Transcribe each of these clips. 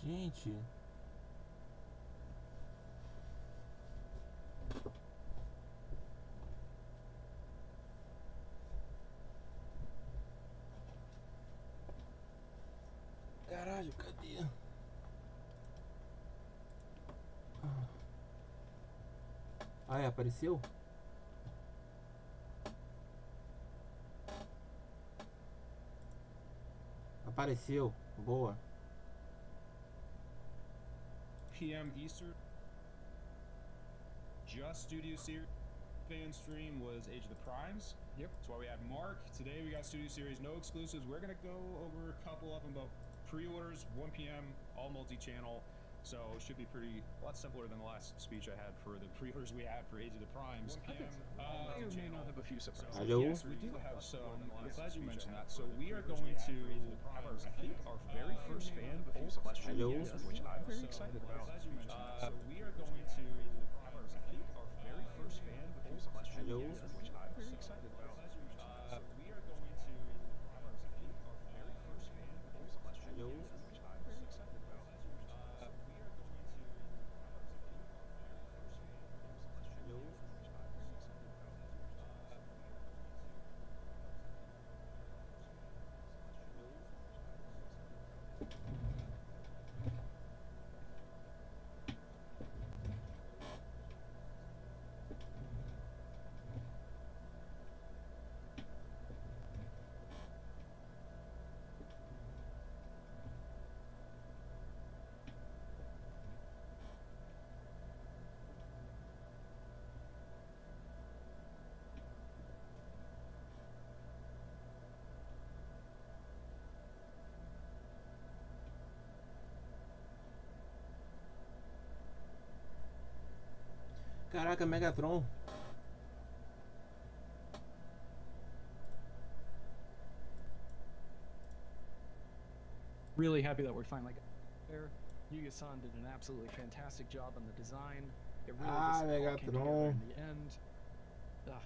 Gente. Caralho, cadê? Ah, é, apareceu? Apareceu, boa. PM Eastern. Just Studio Series fan stream was Age of the Primes. Yep. That's why we had Mark. Today we got Studio Series, no exclusives. We're gonna go over a couple of them, about pre-orders, 1 p.m., all multi-channel. So it should be a lot simpler than the last speech I had for the pre-orders we had for Age of the Primes. 1 p.m. May or may not have a few surprises. So, Hello? yes, we do have some. I'm glad you mentioned that. So we are going to have our, I think, our very first fan poll question, Hello? which I'm very excited about. So we are going to have our, I think, our very first fan poll question, Hello? which I'm very excited about. We are going to have our, I think, our very first fan poll question, Hello? which I'm very excited about. We are going to have our, I think, our very first fan poll question, Hello? which I'm very excited about. Caraca, Megatron. Really happy that we're finally got there. Yuya-san did an absolutely fantastic job on the design. It really just all came together in the end. I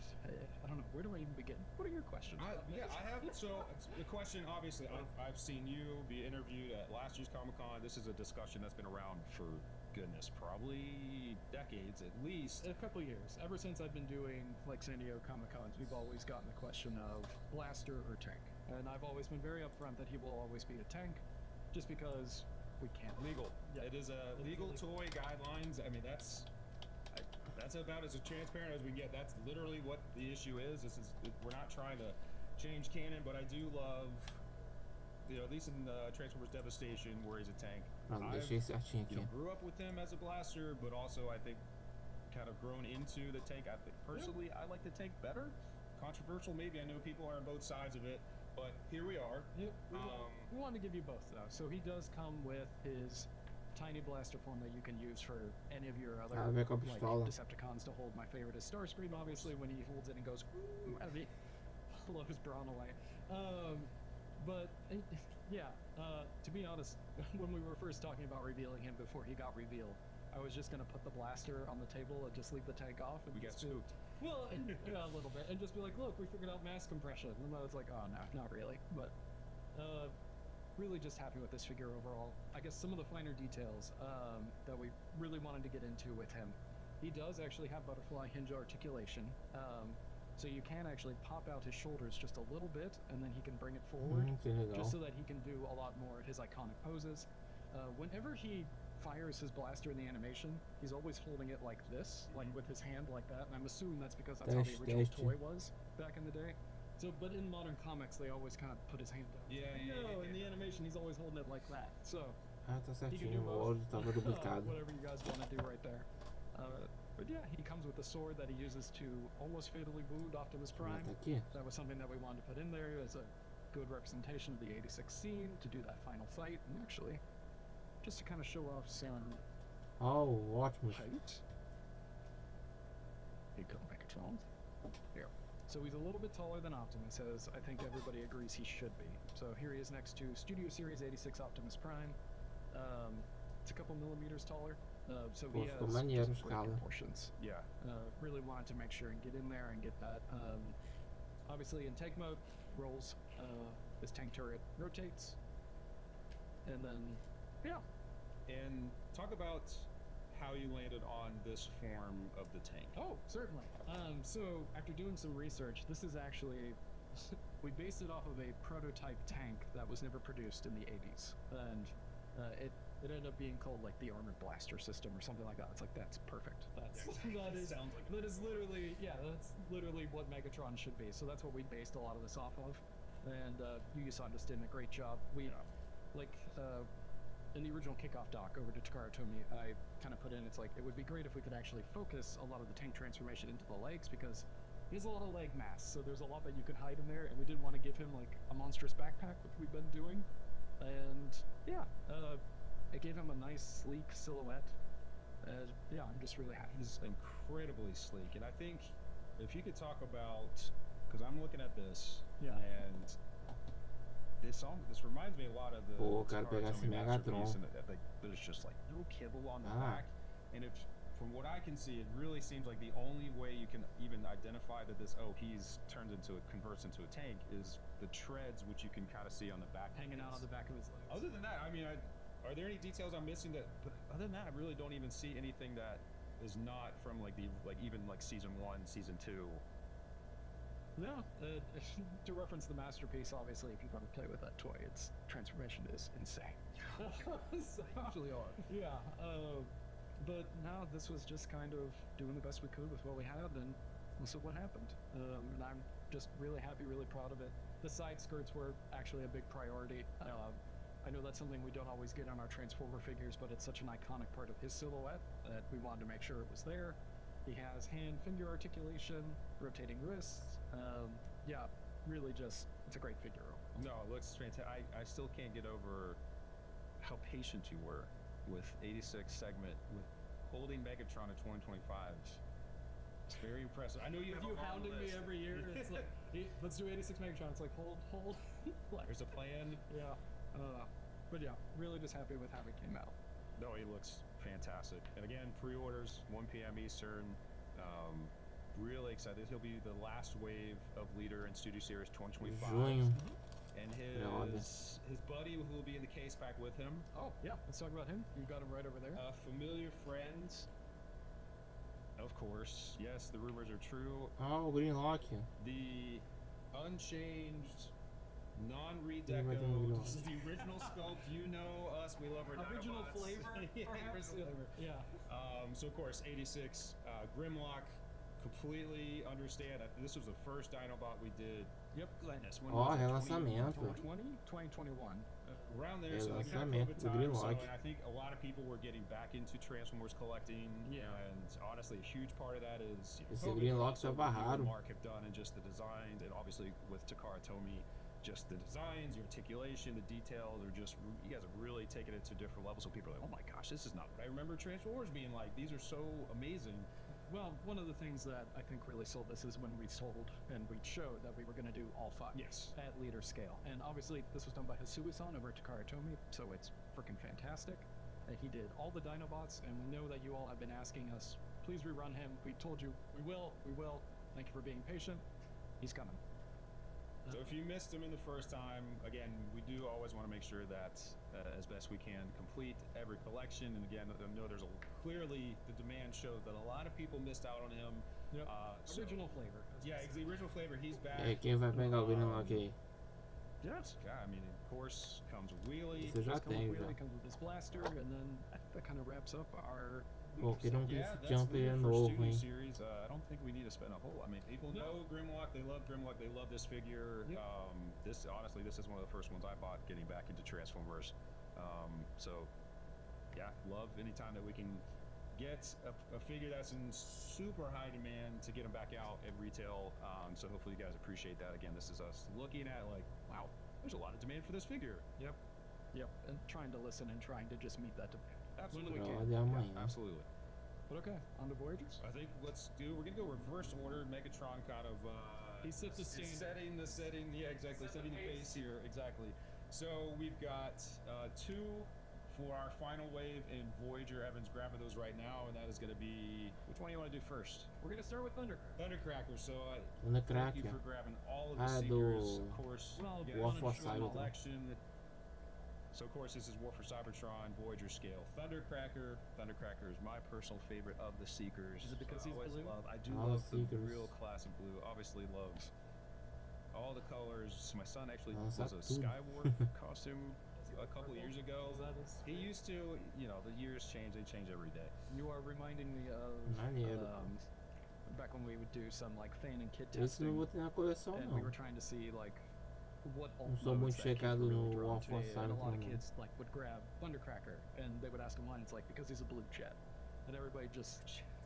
don't know, where do I even begin? What are your questions? I have. So the question, obviously, I've seen you be interviewed at last year's Comic-Con. This is a discussion that's been around for goodness, probably decades at least. A couple years. Ever since I've been doing like San Diego Comic-Cons, we've always gotten the question of blaster or tank. And I've always been very upfront that he will always be a tank, just because we can't. Legal. Yeah. It is a legal toy guidelines. I mean, that's about as transparent as we get. That's literally what the issue is. We're not trying to change canon, but I do love, at least in Transformers Devastation, where he's a tank. Grew up with him as a blaster, but also I think kind of grown into the tank. I think personally, I like the tank better. Controversial, maybe. I know people are on both sides of it, but here we are. Yeah, we wanted to give you both, though. So he does come with his tiny blaster form that you can use for any of your other Decepticons to hold. My favorite is Starscream, obviously, when he holds it and goes, as he blows Brawn away. To be honest, when we were first talking about revealing him before he got revealed, I was just going to put the blaster on the table and just leave the tank off. And we got spooked. Well, yeah, a little bit. And just be like, look, we figured out mass compression. And I was like, oh, no, not really. But really just happy with this figure overall. I guess some of the finer details that we really wanted to get into with him. He does actually have butterfly hinge articulation. So you can actually pop out his shoulders just a little bit, and then he can bring it forward, just so that he can do a lot more of his iconic poses. Whenever he fires his blaster in the animation, he's always holding it like this, like with his hand like that, and I'm assuming that's because that's how the original toy was back in the day. So, but in modern comics, they always kind of put his hand down. Yeah, in the animation, he's always holding it like that. So, tá he can do certinho, o áudio tava duplicado. whatever you guys want to do right there. But yeah, he comes with a sword that he uses to almost fatally wound Optimus Prime. Aqui. That was something that we wanted to put in there as a good representation of the 86 scene, to do that final fight, and actually, just to kind of show off some Oh, ótimo. height. Here you go, Megatron. Here. So he's a little bit taller than Optimus, as I think everybody agrees he should be. So here he is next to Studio Series 86 Optimus Prime. It's a couple millimeters taller. So he has just great proportions. Yeah. Really wanted to make sure and get in there and get that. Obviously in tank mode, rolls. This tank turret rotates. And then, yeah. and talk about how you landed on this form of the tank. Oh, certainly. So after doing some research, this is actually we based it off of a prototype tank that was never produced in the 80s, and it ended up being called like the Armored Blaster System or something like that. It's like that's perfect. That's Sounds like that is literally that's literally what Megatron should be. So that's what we based a lot of this off of, and Yugi-san just did a great job. We like in the original kickoff doc over to Takara Tomy, I kind of put in, it's like, it would be great if we could actually focus a lot of the tank transformation into the legs, because he has a lot of leg mass, so there's a lot that you could hide in there, and we didn't want to give him like a monstrous backpack, which we've been doing. And yeah, it gave him a nice sleek silhouette. Yeah, I'm just really happy. It's incredibly sleek, and I think if you could talk about, because I'm looking at this, and this reminds me a lot of the Pô, quero Takara pegar esse Tomy Megatron. masterpiece, and like there's just like no kibble on the back, and if from what I can see, it really seems like the only way you can even identify that this converts into a tank is the treads, which you can kind of see on the back, hanging out on the back of his legs. Other than that, I mean, are there any details I'm missing that? But other than that, I really don't even see anything that is not from even season 1, season 2. No, to reference the masterpiece, obviously, if you've ever played with that toy, its transformation is insane. So, usually are. Yeah, but now this was just kind of doing the best we could with what we had, and this is what happened. And I'm just really happy, really proud of it. The side skirts were actually a big priority. I know that's something we don't always get on our Transformer figures, but it's such an iconic part of his silhouette that we wanted to make sure it was there. He has hand-finger articulation, rotating wrists. Yeah, really just, it's a great figure. No, it looks fantastic. I still can't get over how patient you were with 86 segment, with holding Megatron at 2025. It's very impressive. I know you have you a long hounding me list. every year. It's like, let's do 86 Megatron. It's like, hold. Like, There's a plan. yeah. But yeah, really just happy with how it came out. No, he looks fantastic. And again, pre-orders 1 p.m. Eastern. Really excited. He'll be the last wave of Leader in Studio Series 2025. Junho. And Olha. his buddy who will be in the case back with him. Oh, yeah, let's talk about him. You got him right over there. Familiar friends. Of course. Yes, the rumors are true. Oh, o Greenlock. The unchanged, Yeah, non-redecoed. but This is the original sculpt. You know us. We love our Original Dinobots. flavor, Yeah, perhaps? original flavor. Yeah. So of course, 86 Grimlock. Completely understand. This was the first Dinobot we did. Yep. Goodness, when Ó, was it? relançamento. 2021. Around there, so like Relançamento COVID do time, so, Greenlock. and I think a lot of people were getting back into Transformers collecting. Yeah. And honestly, a huge part of that is Esse COVID, Greenlock also só what you and barraram. Mark have done, and just the designs, and obviously with Takara Tomy, just the designs, your articulation, the details are just, you guys have really taken it to different levels. So people are like, oh my gosh, this is not what I remember Transformers being like. These are so amazing. Well, one of the things that I think really sold this is when we sold and we showed that we were going to do all 5 Yes. at Leader scale. And obviously, this was done by Hasui-san over at Takara Tomy, so it's freaking fantastic. He did all the Dinobots, and we know that you all have been asking us, please rerun him. We told you, we will. Thank you for being patient. He's coming. So if you missed them in the first time, again, we do always want to make sure that, as best we can, complete every collection. And again, I know there's clearly the demand shows that a lot of people missed out on him. Yep. So- Original flavor. Yeah, it's the original flavor. He's back. É, quem vai pegar o Greenlock aí? Yes. Yeah, I mean, of course, comes Wheelie. Esse eu já Comes with tenho, Wheelie, já. comes with this blaster, and then I think that kind of wraps up our. Pô, queria Yeah, esse that's jumper Leader for novo, Studio hein? Series. I don't think we need to spend a whole. I mean, people No. know Grimlock. They love Grimlock. They love this figure. Yep. This honestly, this is one of the first ones I bought getting back into Transformers. So yeah, love anytime that we can get a figure that's in super high demand to get them back out at retail. So hopefully you guys appreciate that. Again, this is us looking at like, wow, there's a lot of demand for this figure. Yep. And trying to listen and trying to just meet that demand. Absolutely. we Ó, can. de Yeah, amanhã. absolutely. But okay, on to Voyagers. I think we're gonna go reverse order. Megatron kind of He set the is standard. setting. Yeah, exactly. Set the Setting the pace pace. here. Exactly. So we've got 2 for our final wave in Voyager. Evan's grabbing those right now, and that is gonna be, which one do you want to do first? We're gonna start with Thunder. Thundercracker. So Thunder thank you Cracker. for grabbing all of the Ah, figures. do Of course, Well, you Wolf guys was show Silent. collection. So of course this is War for Cybertron, Voyager scale. Thundercracker. Thundercracker is my personal favorite of the Seekers. Is it because he's always blue? I do All the love the Seekers. real classic blue. Obviously loves all the colors. My son actually Oh, was a Saturn. Skywarp costume a couple Purple? years ago. Is that his He favorite? used to, you know, the years change. They change every day. You are reminding me of Maneiro. back when we would do some like fan and kit Esse testing, não vou ter na coleção, and não. we were trying to see like what Não alt sou modes muito that kids chegado were really no drawn War to, for and a lot of Cybertron. kids like would grab Thundercracker, and they would ask him why, and it's like because he's a blue jet, and everybody just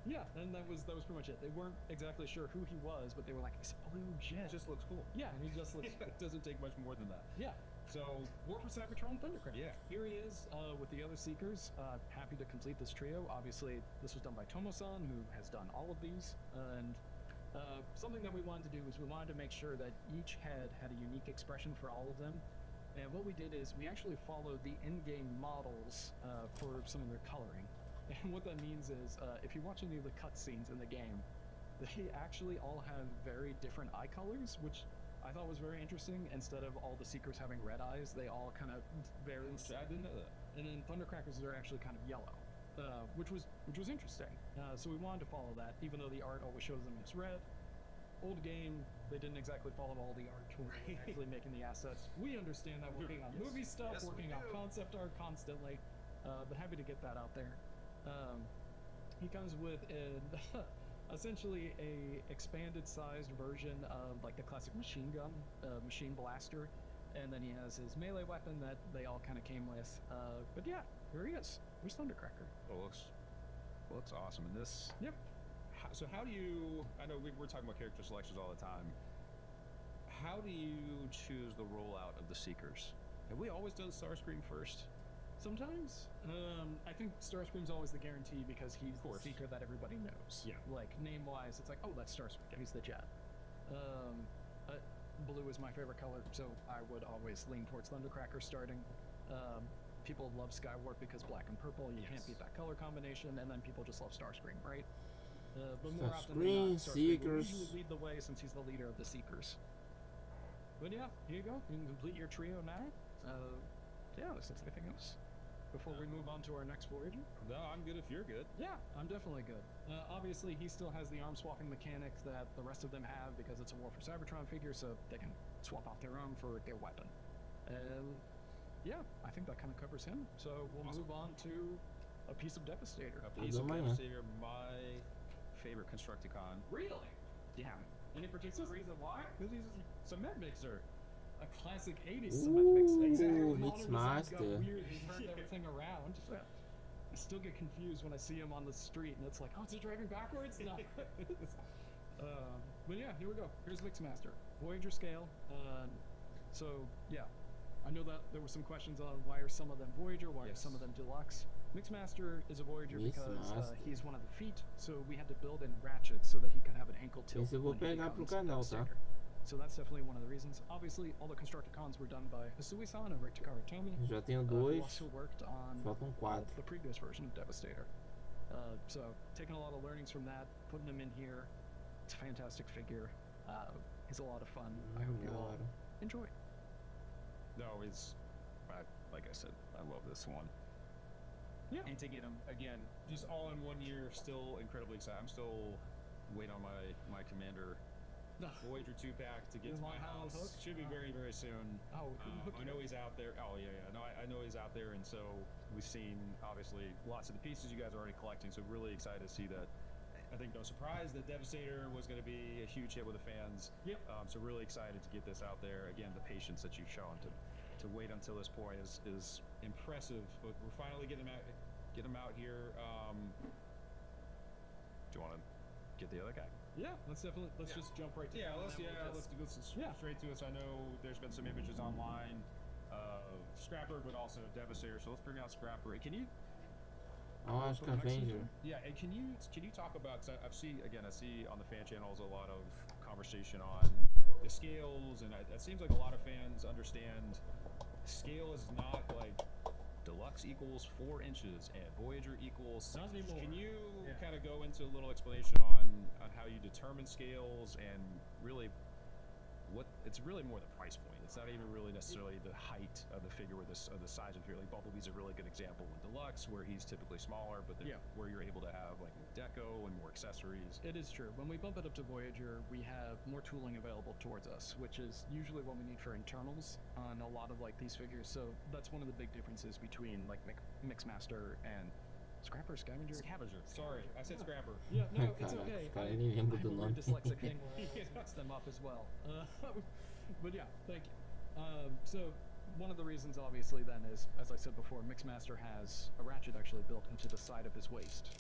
yeah, and that was pretty much it. They weren't exactly sure who he was, but they were like, he's a blue jet. It just looks cool. Yeah, and he just looks It doesn't take much more than that. yeah. So War for Cybertron Thundercracker. Yeah. Here he is with the other Seekers. Happy to complete this trio. Obviously, this was done by Tomo-san, who has done all of these. And something that we wanted to do is we wanted to make sure that each head had a unique expression for all of them. And what we did is we actually followed the in-game models for some of their coloring. And what that means is if you watch any of the cutscenes in the game, they actually all have very different eye colors, which I thought was very interesting. Instead of all the Seekers having red eyes, they all kind of vary. I didn't know that. And then Thundercrackers are actually kind of yellow, which was interesting. So we wanted to follow that, even though the art always shows them as red. Old game, they didn't exactly follow all the art when they were actually making the assets. We understand that working on Yes. movie stuff, Yes, we working on do. concept art constantly, but happy to get that out there. He comes with essentially a expanded sized version of like the classic machine gun, machine blaster, and then he has his melee weapon that they all kind of came with. But yeah, here he is. Here's Thundercracker. Oh, looks awesome. And this. Yep. So how do you? I know we're talking about character selections all the time. How do you choose the rollout of the Seekers? Have we always done Starscream first? Sometimes, I think Starscream's always the guarantee because he's the course. Seeker that everybody knows. Yeah. Like name-wise, it's like, oh, that's Starscream. He's the jet. Blue is my favorite color, so I would always lean towards Thundercracker starting. People love Skywarp because black and purple. You can't Yes. beat that color combination, and then people just love Starscream, right? But more often than Starscream, not, Starscream will Seekers. usually lead the way since he's the leader of the Seekers. But yeah, here you go. You can complete your trio now. Yeah, is there anything else before we move on to our next Voyager? No, I'm good if you're good. Yeah, I'm definitely good. Obviously, he still has the arm swapping mechanic that the rest of them have because it's a War for Cybertron figure, so they can swap out their arm for their weapon. Yeah, I think that kind of covers him. So we'll Awesome. move on to a piece of Devastator. A piece of Amanhã. Devastator, my favorite Constructicon. Really? Yeah. Any particular reason why? Because he's a cement mixer. A classic 80s cement mix. Ooh, Exactly. Mix Modern designs got Master. weird and turned everything around. I still get confused when I see him on the street and it's like, oh, is it driving backwards? No. But yeah, here we go. Here's Mixmaster. Voyager scale. So, yeah. I know that there were some questions on why are some of them Voyager, why are Yes. some of them Deluxe. Mixmaster is a Voyager because Mixmaster. he's one of the feet, so we had to build in ratchets so that he could have an ankle tilt. Esse eu vou when he pegar pro becomes canal, tá? Devastator. So that's definitely one of the reasons. Obviously, all the Constructicons were done by Hasui-san over at Takara Tomy. Já tenho Who dois, also worked on faltam 4. the previous version of Devastator. So taking a lot of learnings from that, putting him in here. It's a fantastic figure. He's a lot of fun. I hope you all enjoy. No, like I said, I love this one. Yeah. And to get him again, just all in 1 year, still incredibly excited. I'm still waiting on my Commander Voyager 2-pack to get You to my want Howl's house. Hook? Should be very, very soon. Oh, we can hook I you know up. he's out there. Oh yeah. No, I know he's out there, and so we've seen obviously lots of the pieces you guys are already collecting. So really excited to see that. I think no surprise that Devastator was going to be a huge hit with the fans. Yep. So really excited to get this out there. Again, the patience that you've shown to wait until this point is impressive. But we're finally getting him out here. Do you want to get the other guy? Yeah, let's just jump right to Yeah, that, let's and then we'll let's just- go yeah. straight to it. So I know there's been some images online of Scrapper, but also Devastator. So let's bring out Scrapper. Can you? Eu acho que Avenger. Yeah, and can you talk about? Cause I see on the fan channels a lot of conversation on the scales, and it seems like a lot of fans understand scale is not like Deluxe equals 4 inches and Voyager equals 6 Not inches. anymore. Can you Yeah. kind of go into a little explanation on how you determine scales and really what it's really more the price point. It's not even really necessarily the height of the figure or the size of the figure. Like Bumblebee's a really good example with Deluxe, where he's typically smaller, but where you're able to have like more deco and more accessories. It is true. When we bump it up to Voyager, we have more tooling available towards us, which is usually what we need for internals on a lot of like these figures. So that's one of the big differences between like Mixmaster and Scrapper, Scavenger. Sorry, I said Scrapper. Yeah, no, it's Caraca, okay. os caras nem lembram do I'm a nome. weird dyslexic thing where I always mix them up as well. But yeah, thank you. So one of the reasons, obviously, then is, as I said before, Mixmaster has a ratchet actually built into the side of his waist.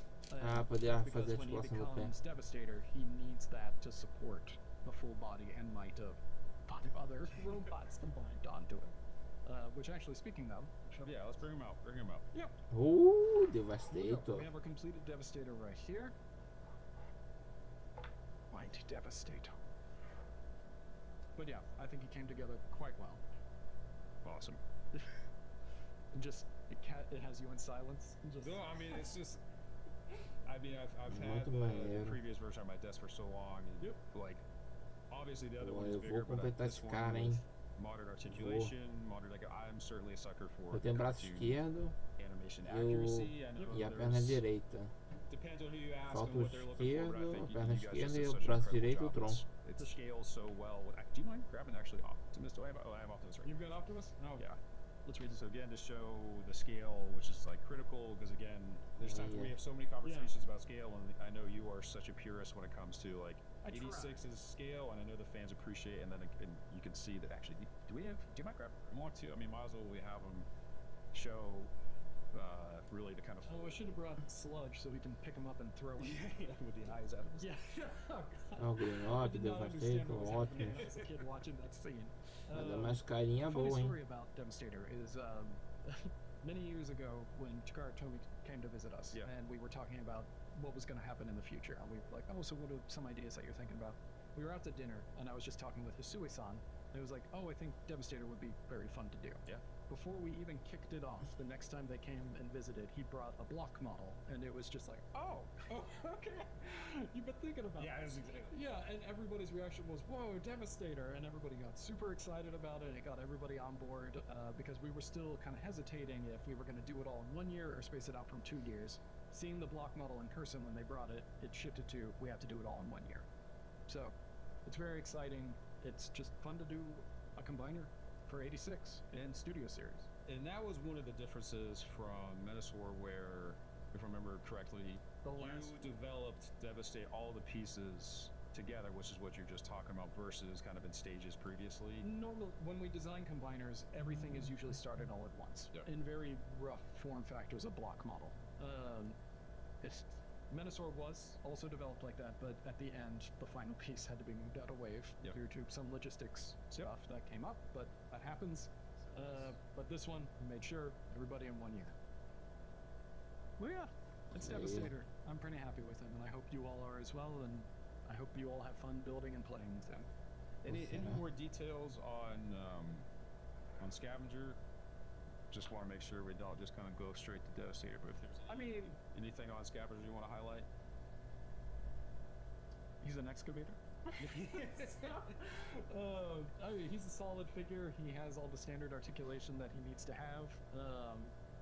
Poder Because fazer a when he articulação do pé. becomes Devastator, he needs that to support the full body and might of 5 other robots combined onto it. Which actually, speaking of, Yeah, let's bring him out. Bring him out. Yep. Devastator. We have our completed Devastator right here. Mighty Devastator. But yeah, I think he came together quite well. Awesome. Just it has you in silence. Just, No, I mean it's just. I mean I've had Muito the maneiro. previous version on my desk for so long, and like obviously the other Pô, one is eu bigger, vou but completar this esse one cara, with hein? modern articulation, modern like I'm certainly a sucker for Eu tenho o braço cartoon esquerdo animation e, accuracy. I know e a there's- perna direita. Depends on who you ask Falta and o what they're looking for, but I esquerdo, think a perna you guys esquerda just e did o such an braço incredible direito e o job. tronco. It scales so well. Do you mind grabbing actually Optimus? Do I have Optimus right You've here. got Optimus? No. Yeah. Let's read this again to show the scale, which is like critical, because again, there's times where we have so many conversations about scale, and I know you are such a purist when it comes to like I 86 try. is scale, and I know the fans appreciate it, and then and you can see that actually, do you might grab more too? I mean, might as well we have them show really to kind of Oh, I should have brought Sludge so we can pick him up and throw him. with the eyes out of his Yeah. Oh, God. Ó, o I Grinote, did not understand Devastator, what was happening ótimo. when I was a kid watching that scene. Vai dar mais carinha Funny boa, hein? story about Devastator is many years ago when Takara Tomy came to visit us, Yeah. and we were talking about what was going to happen in the future, and we were like, oh, so what are some ideas that you're thinking about? We were out to dinner, and I was just talking with Hisui-san, and it was like, oh, I think Devastator would be very fun to do. Yeah. Before we even kicked it off, the next time they came and visited, he brought a block model, and it was just like, oh, okay, you've been thinking about Yeah, this. that's exactly. Yeah, and everybody's reaction was, whoa, Devastator, and everybody got super excited about it. It got everybody on board because we were still kind of hesitating if we were going to do it all in 1 year or space it out from 2 years. Seeing the block model in person when they brought it, it shifted to we have to do it all in 1 year. So it's very exciting. It's just fun to do a combiner for 86 in Studio Series. And that was one of the differences from Metasaur, where, if I remember correctly, The you last- developed Devastate all the pieces together, which is what you're just talking about, versus kind of in stages previously. Normally, when we design combiners, everything is usually started all at once Yeah. in very rough form factors of block model. Metasaur was also developed like that, but at the end, the final piece had to be moved out of Wave Yep. due to some logistics stuff that came up, but that happens. But this one, we made sure everybody in 1 year. Well, yeah, it's Yeah. Devastator. I'm pretty happy with him, and I hope you all are as well, and I hope you all have fun building and playing with him. Any Yeah. more details on Scavenger? Just want to make sure we don't just kind of go straight to Devastator. But if there's anything on Scavenger you want to highlight? He's an excavator. I mean, he's a solid figure. He has all the standard articulation that he needs to have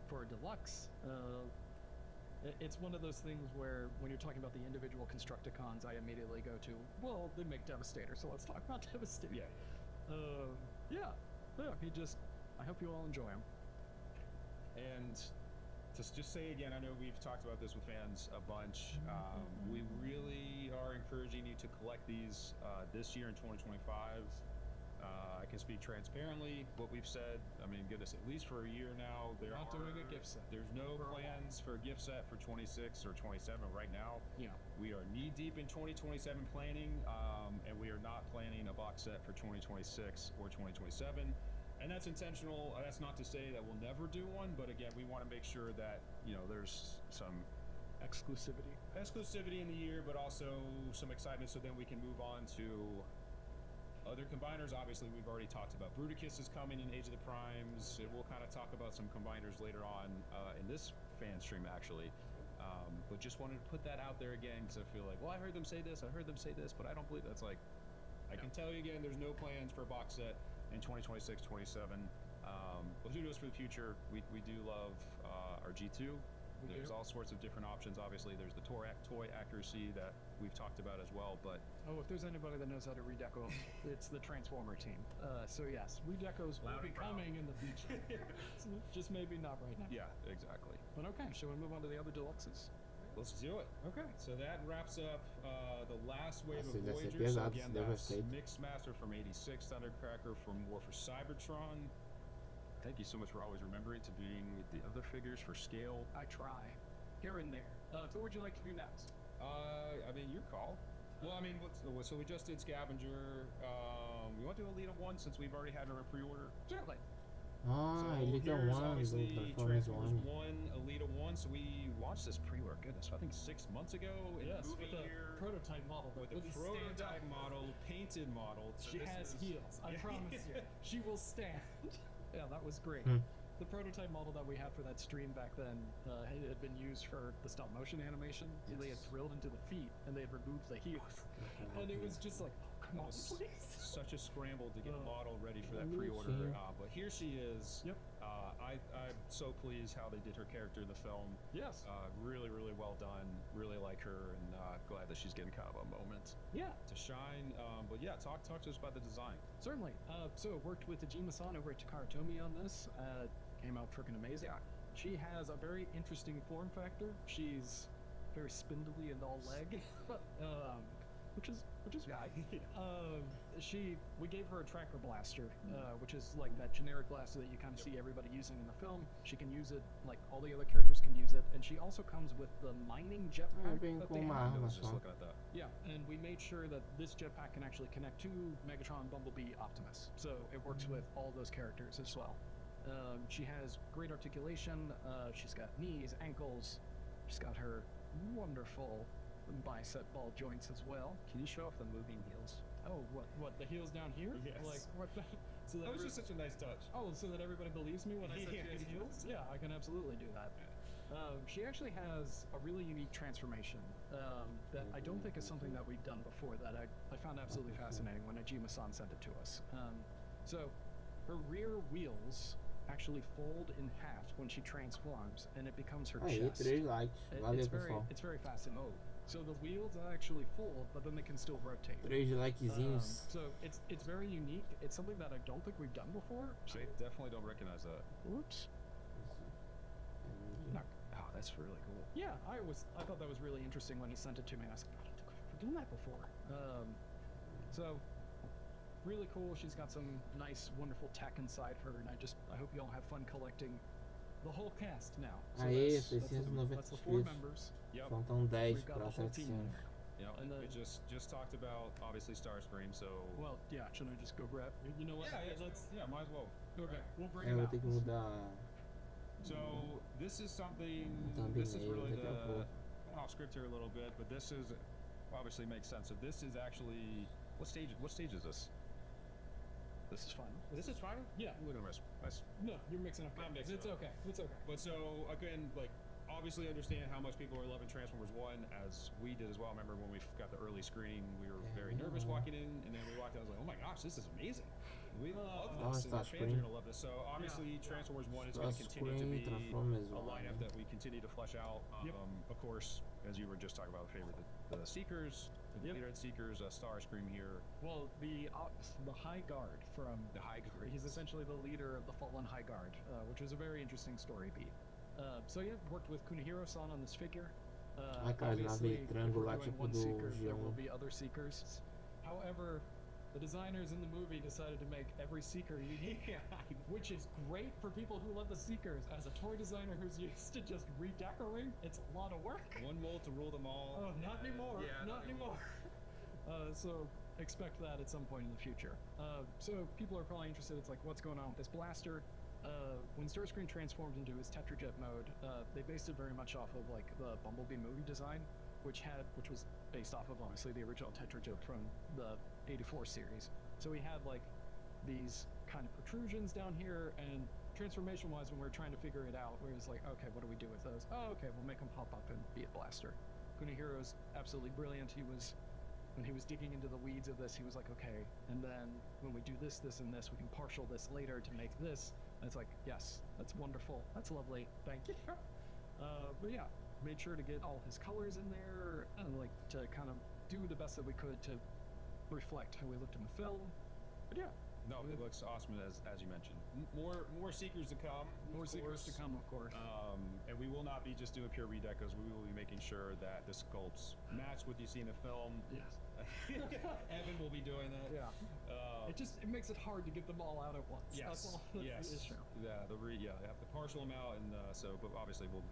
for a deluxe. It's one of those things where when you're talking about the individual Constructicons, I immediately go to, well, they make Devastator, so let's talk about Devastator. Yeah. I hope you all enjoy him. And to just say again, I know we've talked about this with fans a bunch. We really are encouraging you to collect these this year in 2025. I can speak transparently. What we've said, I mean, goodness, at least for a year now, Not doing a gift set. There's no For a while. plans for a gift set for 26 or 27 right now. Yeah. We are knee deep in 2027 planning, and we are not planning a box set for 2026 or 2027. And that's intentional. That's not to say that we'll never do one, but again, we want to make sure that, there's some Exclusivity. in the year, but also some excitement, so then we can move on to other combiners. Obviously, we've already talked about Bruticus is coming in Age of the Primes. We'll kind of talk about some combiners later on in this fan stream, actually. But just wanted to put that out there again, because I feel like, well, I heard them say this, but I don't believe that's like, I can tell you again, there's no plans for a box set in 2026, 27. We'll do this for the future. We do love our G2. There's all sorts of different options. Obviously, there's the toy accuracy that we've talked about as well. But if there's anybody that knows how to redeco, it's the Transformer team. So yes, redecos will be coming in the future. Just maybe not right now. yeah, exactly. But okay, shall we move on to the other deluxes? Let's do it. Okay. So that wraps up the last wave of Nossa, deve ser Voyagers. So pesado, again, deve that's ser. Mixmaster from 86, Thundercracker from War for Cybertron. Thank you so much for always remembering to bring the other figures for scale. I try. Here and there. So what would you like to do next? I mean, your call. Well, I mean, so we just did Scavenger. We want to do Elita 1 since we've already had her in pre-order. Certainly. Ah, So ele tem here's um ano do obviously Transformers Transformers 1. 1, Elita 1. So we launched this pre-order, goodness, I think 6 months ago in Yes, the movie with the here. prototype model. With the prototype model, painted model. So She this has is- heels. I promise you. She will stand. Yeah, that was great. The prototype model that we had for that stream back then had been used for the stop motion animation. So they had Yes. drilled into the feet and they had removed the heels. And it was just like, oh, come on, That was please. such a scramble to get a model ready for that Lucy. pre-order. But here she is. Yep. I'm so pleased how they did her character in the film. Yes. Really, really well done. Really like her, and glad that she's getting kind of a moment Yeah, to shine. But yeah, talk to us about the design. certainly. So worked with Tajima-san over at Takara Tomy on this. Came out freaking amazing. She has a very interesting form factor. She's very spindly and all leg, which is right. We gave her a tracker blaster, which is like that generic blaster that you kind of see everybody using in the film. She can use it like all the other characters can use it, and she also comes with the mining jetpack bem that com they uma have. I arma was just só. looking at that. Yeah, and we made sure that this jetpack can actually connect to Megatron, Bumblebee, Optimus. So it works with all those characters as well. She has great articulation. She's got knees, ankles. She's got her wonderful bicep ball joints as well. Can you show off the moving heels? Oh, what the heels down here? Yes. Like what? So That was every- just such a nice touch. Oh, so that everybody believes me when I said she has Yes. heels? Yeah, I can absolutely do that. She actually has a really unique transformation that I don't think is something that we've done before that I found absolutely fascinating when Ajima-san sent it to us. So her rear wheels actually fold in half when she transforms, and it becomes her Aí, chest. 3 likes. Valeu, pessoal. It's very fascinating. So the wheels actually fold, but then they can still rotate. 3 likezinhos. So it's very unique. It's something that I don't think we've done before. I definitely don't recognize that. Whoops. No. Oh, that's really cool. Yeah, I thought that was really interesting when he sent it to me. And I was like, I don't think we've ever done that before. So really cool. She's got some nice, wonderful tech inside her, and I hope you all have fun collecting the whole cast now. So Aí, that's the 690 4 inscritos. members. Yep. Faltam 10 We've got para the whole team 700. there. Yep. And we just talked about obviously Starscream, so Well, yeah. Should I just go grab? You know what? Let's. might as well. Okay, we'll bring É, him eu vou out. ter que mudar. So this is something. Thumbnail This is really daqui a pouco. off script here a little bit, but this is obviously makes sense. So this is actually what stage? What stage is this? This is fine. This is fine. Yeah. Look at this. No, you're mixing up. I'm mixing It's up. okay. It's okay. But so again, like obviously understand how much people are loving Transformers 1 as we did as well. I remember when we got the early screening, we were very nervous walking in, and then we walked in, I was like, oh my gosh, this is amazing. We love Oh, this, and the fans Starscream. are gonna love this. So obviously Transformers 1 is gonna continue to be Transformers a 1. lineup that we continue to flesh out. Yep. Of course, as you were just talking about, the favorite, the Seekers, the Yep. Leaderhead Seekers, Starscream here, Well, the High Guard from the High Guard. He's essentially the leader of the Fallen High Guard, which is a very interesting story beat. So yeah, worked with Kunihiro-san on this figure. Ah, cara, já Obviously, vi if triângulo we're lá, doing tipo one do seeker, there will G1. be other seekers. However, the designers in the movie decided to make every seeker unique, which is great for people who love the seekers. As a toy designer who's used to just redecorating, it's a lot of work. One mold to rule them all. Oh, not anymore. Yeah, not anymore. So expect that at some point in the future. So people are probably interested. It's like, what's going on with this blaster? When Starscream transformed into his Tetrajet mode, they based it very much off of like the Bumblebee movie design, which was based off of obviously the original Tetrajet from the '84 series. So we had like these kind of protrusions down here, and transformation-wise, when we were trying to figure it out, we was like, okay, what do we do with those? Oh, okay, we'll make them pop up and be a blaster. Kunihiro's absolutely brilliant. He was when he was digging into the weeds of this, he was like, okay, and then when we do this, this, and this, we can partial this later to make this. And it's like, yes, that's wonderful. That's lovely. Thank you. But yeah, made sure to get all his colors in there and like to kind of do the best that we could to reflect how we looked in the film. But yeah. No, it looks awesome as you mentioned. More seekers to come. More seekers to come, of course. And we will not be just doing pure redecos. We will be making sure that the sculpts match what you see in the film. Yes. Evan will be doing that. Yeah. It makes it hard to get them all out at once. Yes. That's all. Yes. Yeah. They have to partial them out, and but obviously we'll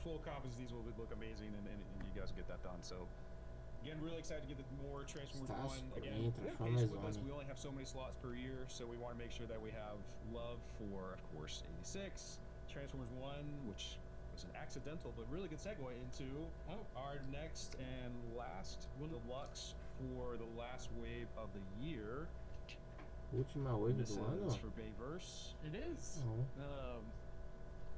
full confidence these will look amazing, and you guys will get that done. So. Again, really excited to get more Transformers going. Again, patient with us. We only have so many slots per year, so we want to make sure that we have love for, of course, 86, Transformers 1, which was an accidental but really good segue into our next and last deluxe for the last wave of the year. Última wave This do ano? is for Bayverse. It is. Oh.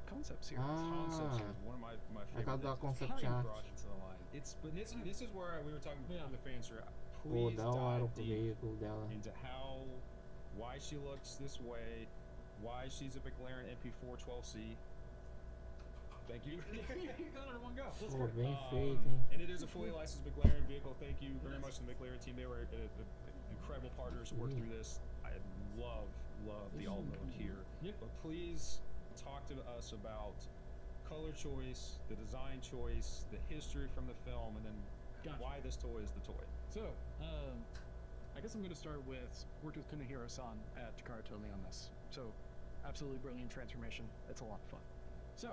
Concept series. Concept series, one of my favorite. I got that things. concept art. Brought into the line. But this is where we were talking from the fans. Pô, Please da hora dive o deep veículo dela. into why she looks this way, why she's a McLaren MP4 12C. Thank you. You got it in one go. That's Pô, great. bem feito, hein? And it is a fully licensed McLaren vehicle. Thank you very much to the McLaren team. They were incredible partners to work through this. I love the all mode here. Yep. But please talk to us about color choice, the design choice, the history from the film, and then why this toy is the toy. So, I guess I'm going to start with, worked with Kunihiro-san at Takara Tomy on this. So, absolutely brilliant transformation. It's a lot of fun. So,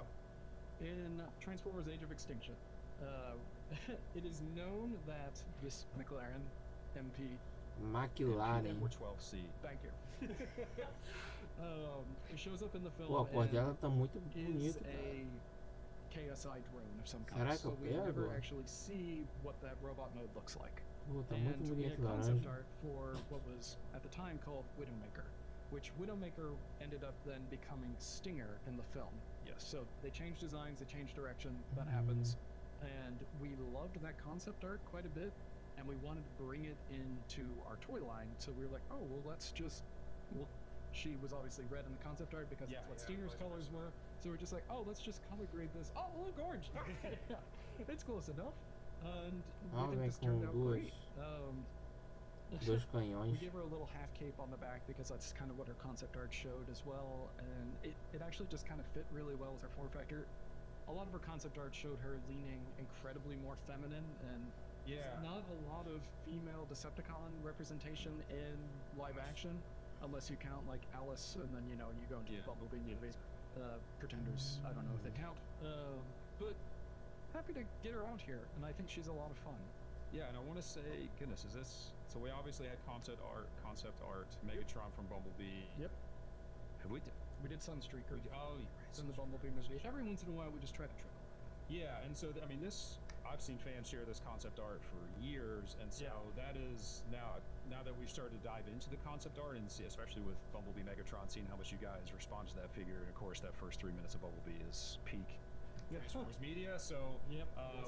in Transformers Age of Extinction, it is known that this McLaren MP... McLaren. MP4 12C. Thank you. It shows up in the film. Pô, a cor dela tá muito is bonita, a cara. KSI drone of some kind. Será que So eu we pego? never actually see what that robot mode looks like. Pô, tá And muito we had bonito concept laranja. art for what was at the time called Widowmaker, which Widowmaker ended up then becoming Stinger in the film. Yes. So they changed designs, they changed direction, that happens. And we loved that concept art quite a bit, and we wanted to bring it into our toy line. So we were like, oh, well, let's just, she was obviously red in the concept art because that's what Stinger's colors were. So we're just like, oh, let's just color grade this. Oh, look, orange. Yeah, it's close enough. And we think this turned out great. Dois We canhões. gave her a little half cape on the back because that's kind of what her concept art showed as well, and it actually just kind of fit really well with her form factor. A lot of her concept art showed her leaning incredibly more feminine, and not a lot of female Decepticon representation in live action, unless you count like Alice, and then you go into the Bumblebee movies. Pretenders, I don't know if they count, but happy to get her out here, and I think she's a lot of fun. Yeah, and I want to say, goodness, is this... So we obviously had concept art, Megatron from Bumblebee. Yep. We did Sunstreaker. Oh, you're right. In the Bumblebee movie. Every once in a while, we just try to trickle. Yeah, and so, I mean, I've seen fans share this concept art for years, and so that is, now that we've started to dive into the concept art, and see, especially with Bumblebee Megatron, seeing how much you guys respond to that figure, and of course, that first 3 minutes of Bumblebee is peak Transformers media, so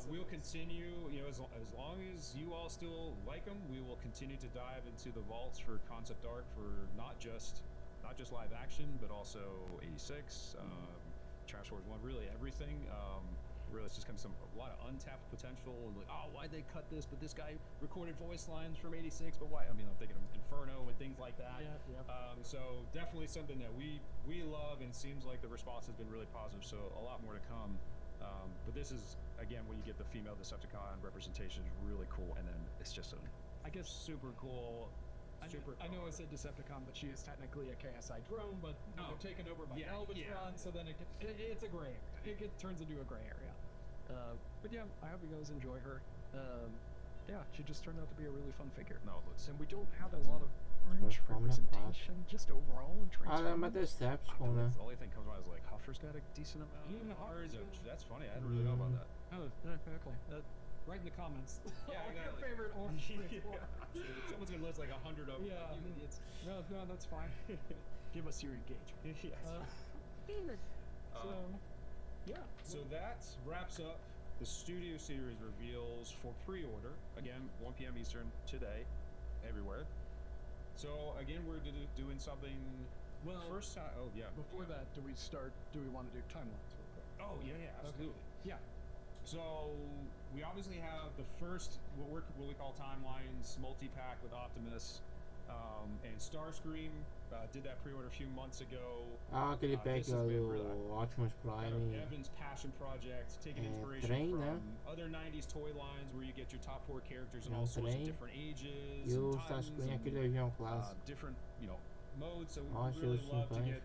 we'll continue, as long as you all still like them, we will continue to dive into the vaults for concept art for not just live action, but also 86, Transformers 1, really everything. Really, it's just kind of a lot of untapped potential, and like, oh, why'd they cut this? But this guy recorded voice lines from 86, but why? I mean, I'm thinking of Inferno and things like that. So definitely something that we love, and seems like the response has been really positive, so a lot more to come. But this is, again, when you get the female Decepticon representation, is really cool, and then it's just I guess super cool. I know I said Decepticon, but she is technically a KSI drone, but they're taken over by Galvatron, so then it's a gray area. It turns into a gray area. But yeah, I hope you guys enjoy her. She just turned out to be a really fun figure. No, it looks... And we don't have a lot of orange representation, just overall in Transformers. Ah, mas Decepticon, né? The only thing comes out is like Huffer's got a decent amount of ours. That's funny. I didn't really know about that. Oh, okay. Write in the comments. Yeah, your favorite orange Transformer. Someone's gonna list like 100 of them. Yeah, no, that's fine. Give us your engagement. Yes. So, yeah. So that wraps up the Studio Series reveals for pre-order, again, 1 p.m. Eastern today, everywhere. So again, we're doing something. Well, first time. Oh yeah. Before that, do we want to do timelines real quick? Oh yeah, absolutely. Okay. Yeah. So we obviously have the first what we call timelines multi-pack with Optimus and Starscream. Did that pre-order a few months ago. Ah, aquele pack this lá has been do Optimus kind of Prime. Evan's passion project, taking inspiration trem, from né? other 90s toy lines where you get your top 4 characters in É all um sorts of trem. different ages E o and times Starscream é and, aquele avião clássico. different, modes. So we Nossa, really eu love to simpático. get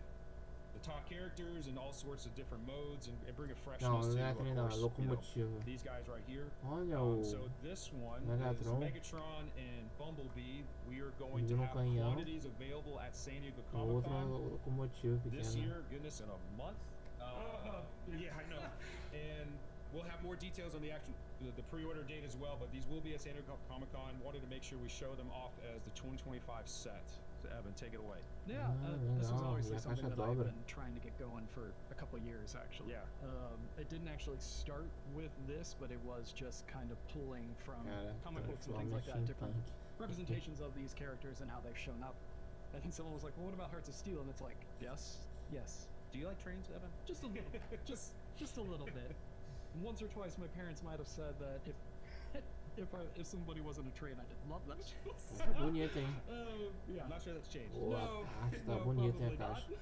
the top characters in all sorts of different modes and bring a Não, freshness não to, é of trem não, é course, locomotiva. these guys right here. Olha o... So this one Megatron. is Megatron and Bumblebee. We are going to Vindo no have canhão. quantities available at San Diego O Comic outro é Con o locomotivo this pequeno. year. Goodness, in a month. Yeah, I know. And we'll have more details on the actual the pre-order date as well. But these will be at San Diego Comic Con. Wanted to make sure we show them off as the 2025 set. So Evan, take it away. Yeah, Ah, this was legal. obviously E a something caixa that I've dobra. been trying to get going for a couple of years, actually. Yeah. It didn't actually start with this, but it was just kind of pulling from Cara, comic books and things like that, different representations of these characters and how they've shown up. And then someone was like, "Well, what about Hearts of Steel?" And it's like, yes. Do you like trains, Evan? Just a little, just a little bit. Once or twice, my parents might have said that if somebody wasn't a train, I didn't love them. Tá bonito, hein? Yeah. I'm not sure that's changed. Pô, a No, caixa tá no, bonita, hein, a probably not. caixa.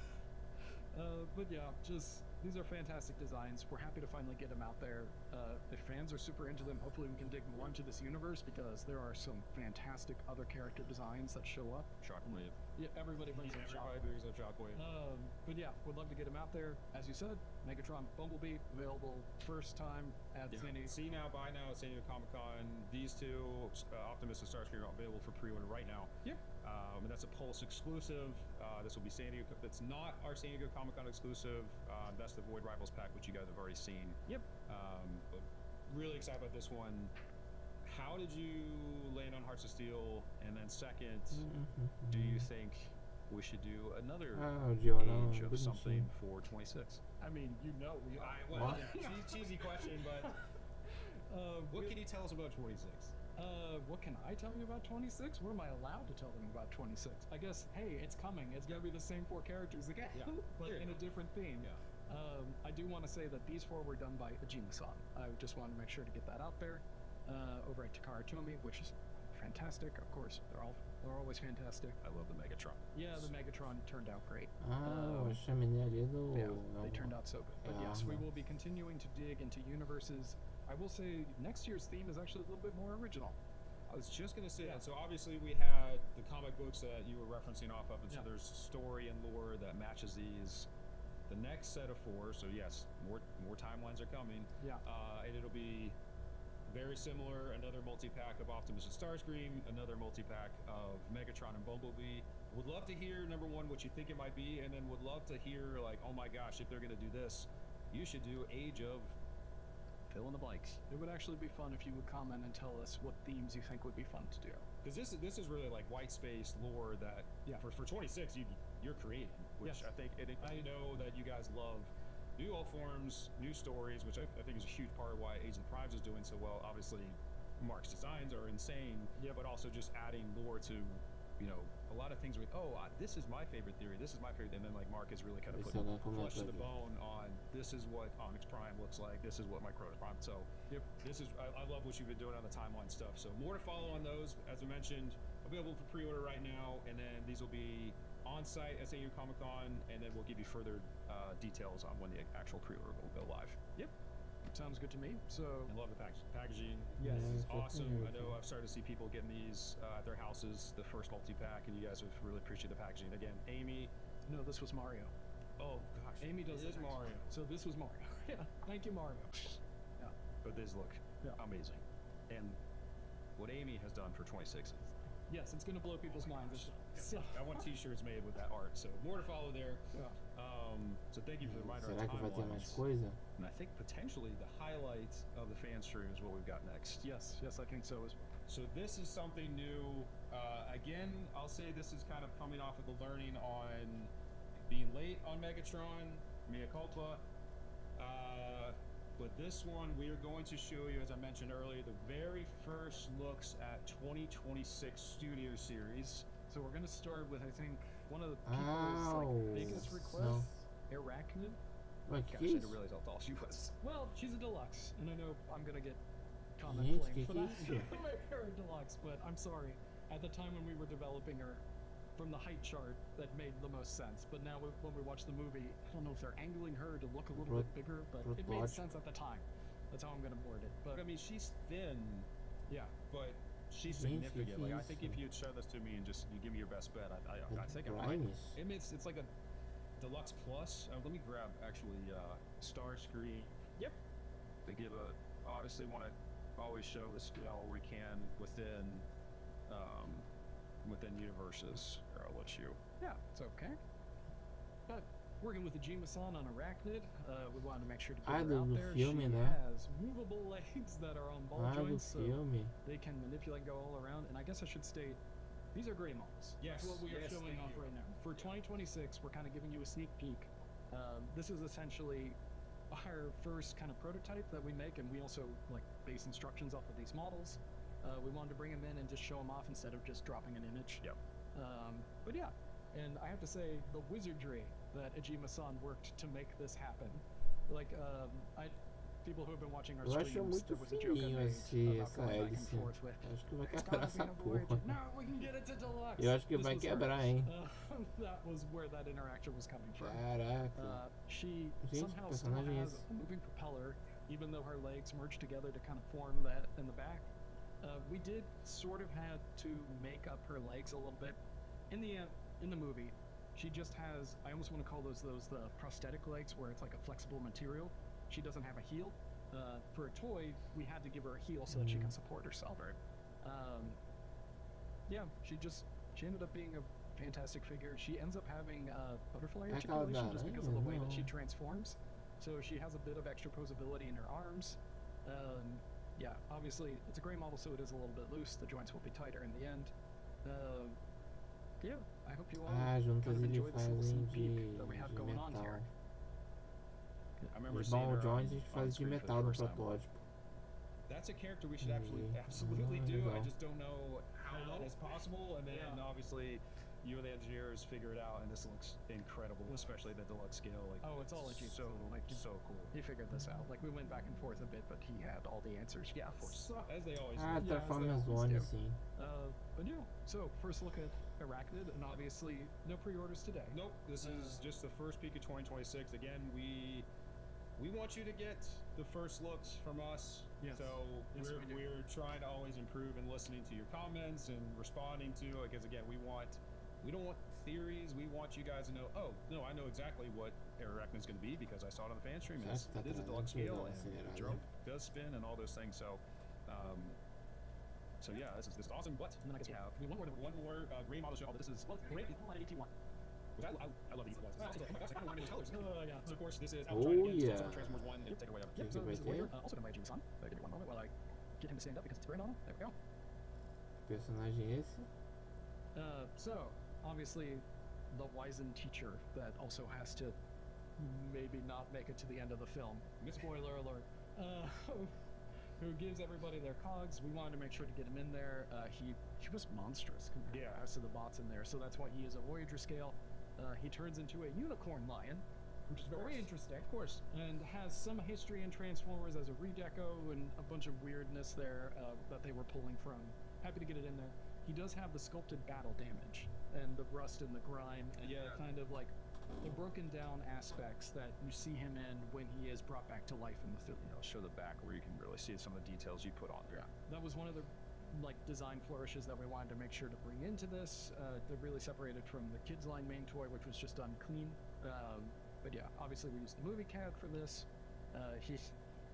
But yeah, just these are fantastic designs. We're happy to finally get them out there. If fans are super into them, hopefully we can dig more into this universe because there are some fantastic other character designs that show up. Shockwave. Yeah, everybody brings in Everybody Shockwave. brings up Shockwave. But yeah, would love to get them out there. As you said, Megatron Bumblebee available first time at San Diego. See now, buy now at San Diego Comic Con. These two, Optimus and Starscream, are available for pre-order right now. Yep. And that's a Pulse exclusive. This will be San Diego. That's not our San Diego Comic Con exclusive. That's the Void Rivals pack, which you guys have already seen. Yep. But really excited about this one. How did you land on Hearts of Steel? And then second, do you think we should do another Ah, o violão, age of something bonitinho. for 26? I mean, you know we are. Well, What? cheesy question, but what can you tell us about 26? What can I tell you about 26? What am I allowed to tell them about 26? I guess, hey, it's coming. It's gonna be the same 4 characters again, Yeah. but There you in a go. different theme. Yeah. I do want to say that these 4 were done by Ajima-san. I just wanted to make sure to get that out there. Over at Takara Tomy, which is fantastic. Of course, they're always fantastic. I love the Megatron. Yeah, the Megatron turned out great. Ah, o chaminé ali do... Yeah, é they um- turned out so good. But é yes, we uma- will be continuing to dig into universes. I will say next year's theme is actually a little bit more original. I was just gonna say Yeah. that. So obviously we had the comic books that you were referencing off of, and so Yeah. there's story and lore that matches these. The next set of 4, so yes, more timelines are coming. Yeah. And it'll be very similar. Another multi-pack of Optimus and Starscream, another multi-pack of Megatron and Bumblebee. Would love to hear number 1 what you think it might be, and then would love to hear like, oh my gosh, if they're gonna do this, you should do Age of fill in the blanks. It would actually be fun if you would comment and tell us what themes you think would be fun to do. Because this is really like white space lore that for 26 you're creating, which Yes. I think I know that you guys love new alt forms, new stories, which I think is a huge part of why Age of Primes is doing so well. Obviously, Mark's designs are insane, but also just adding lore to a lot of things with this is my favorite theory, this is my favorite, and then like Mark is really kind of Isso putting não é como flesh to the outra. bone on this is what Onyx Prime looks like, this is what Microtus Prime. So this is I love what you've been doing on the timeline stuff. So more to follow on those, as I mentioned, available for pre-order right now, and then these will be on site at San Diego Comic Con, and then we'll give you further details on when the actual pre-order will go live. Yep. Sounds good to me. So I love the packaging. Yes. This is Yeah, it's awesome. definitely I know beautiful. I've started to see people getting these at their houses, the first multi-pack, and you guys have really appreciated the packaging. Again, Amy. no, this was Mario. Oh gosh, Amy does it is the next Mario. one. So this was Mario. Yeah. Thank you, Mario. Yeah. But these look Yeah. amazing, and what Amy has done for 26 is Yes, it's gonna blow people's minds. So, I want T-shirts made with that art. So more to follow there. yeah. So thank you for the reminder Será on que vai ter mais timelines. coisa? And I think potentially the highlight of the fan stream is what we've got next. Yes, I think so as well. So this is something new. Again, I'll say this is kind of coming off of the learning on being late on Megatron, mea culpa. But this one we are going to show you, as I mentioned earlier, the very first looks at 2026 Studio Series. So we're gonna start with, I think, one of the people's like biggest requests, Arachnid. Like, Gosh, I didn't realize how tall she was. Well, she's a deluxe, and I know I'm gonna get comment Yes, flame for that. yes. Make her a deluxe, but I'm sorry. At the time when we were developing her, from the height chart, that made the most sense. But now when we watch the movie, I don't know if they're angling her to look a little bit bigger, but it made sense at the time. That's how I'm gonna board it. But I mean, she's thin, yeah, but she's Yes, significant. Like, I yes, think if you'd show this to me and just you give me your best bet, I think I might. Brightness. I mean, it's like a deluxe plus. Let me grab actually star screen. Yep. They give a obviously want to always show the scale we can within universes. Here, I'll let you. yeah, it's okay. But working with the Jima-san on Arachnid, we wanted to make sure to get I her out do there. feel She me, né? has movable legs that are on ball Ah, do joints, so filme. they can manipulate, go all around. And I guess I should state, these are gray models. Yes, That's what we are yes, showing thank off you. right now. For 2026, we're kind of giving you a sneak peek. This is essentially our first kind of prototype that we make, and we also like base instructions off of these models. We wanted to bring them in and just show them off instead of just dropping an image. Yep. But yeah, and I have to say the wizardry that Ajima-san worked to make this happen. Like, people who have been watching our Eu acho streams, muito there was a joke I fininho made esse, about essa going back and hélice. forth with. Acho que vai "It's quebrar gotta essa be a porra. Voyager. No, we can get it to deluxe. Eu acho que This vai was her. quebrar, hein? That was where that interaction was coming from. Caraca. She Gente, somehow still personagem has esse. a moving propeller, even though her legs merged together to kind of form that in the back. We did sort of had to make up her legs a little bit. In the movie, she just has, I almost want to call those the prosthetic legs, where it's like a flexible material. She doesn't have a heel. For a toy, we had to give her a heel so that she can support herself. Yeah, she ended up being a fantastic figure. She ends up having butterfly articulation just because of the way that she transforms. So she has a bit of extra posability in her arms. Yeah, obviously it's a gray model, so it is a little bit loose. The joints will be tighter in the end. Yeah, I hope you all Ah, juntas kind of ele enjoy this little fazem sneak de, peek that we have de going on metal. here. I remember Os seeing ball her joints a on gente faz de screen for the metal no first time. protótipo. That's a character we should absolutely Ah, do. I legal. just don't know how that is possible. And then Yeah. obviously you and the engineers figure it out, and this looks incredible, especially the deluxe scale. Like, Oh, it's all so cool. He figured this out. Like, we went back and forth a bit, but he had all the answers. Yeah, of course. As they always Ah, do. Yeah, transforma as as they always zone do. assim. But yeah, so first look at Arachnid, and obviously no pre-orders today. Nope, this is just the first peek of 2026. Again, we want you to get the first looks from us. Yes. So Yes, we do. we're trying to always improve and listening to your comments and responding to it, because again, we don't want theories. We want you guys to know, oh, no, I know exactly what Arachnid's going to be because I saw it on the fan stream. It is a deluxe scale, and the drone does spin and all those things. So, yeah, this is awesome. But And then I guess we have one more gray model show. This is great. AT1. which I love these. Oh my gosh, I kind of wanted to tell Yeah. So of course, this is Oh, trying to get yeah. Transformers 1 and take away Yep, Take so it this is right Warrior, there. also done by Jimmy-san. Give me one moment while I get him to stand up because it's right on him. There we go. Personagem esse? So, obviously, the wizened teacher that also has to maybe not make it to the end of the film. Spoiler alert. Who gives everybody their cogs. We wanted to make sure to get him in there. He was monstrous compared to the rest of the bots in there, so that's why he is a Voyager scale. He turns into a unicorn lion, which is very interesting. Of course. And has some history in Transformers as a redeco and a bunch of weirdness there that they were pulling from. Happy to get it in there. He does have the sculpted battle damage and the rust and the grime and the kind of like the broken down aspects that you see him in when he is brought back to life in the film. I'll show the back where you can really see some of the details you put on there. That was one of the like design flourishes that we wanted to make sure to bring into this. They're really separated from the kids line main toy, which was just done clean. But yeah, obviously we used the movie CAD for this.